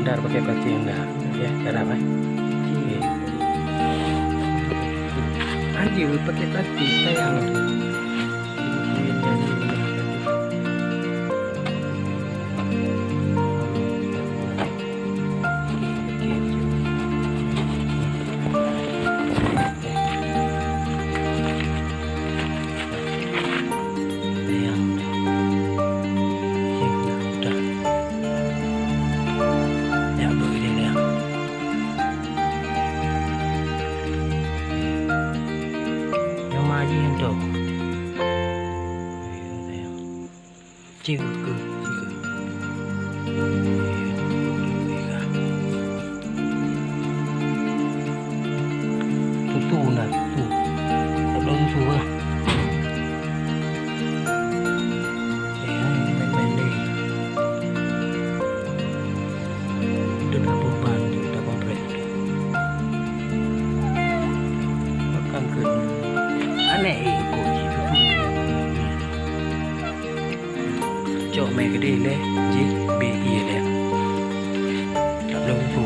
Dar pakai plastik dah. Ya, darah apa? Okey. Anjir pakai plastik sayang. Chiều cười tu nè tu tập đâu tu à main đi itu dah beban dah komplit makan ke aneh ikut chỗ mày cái đi lên gì bị gì đấy tập đâu tu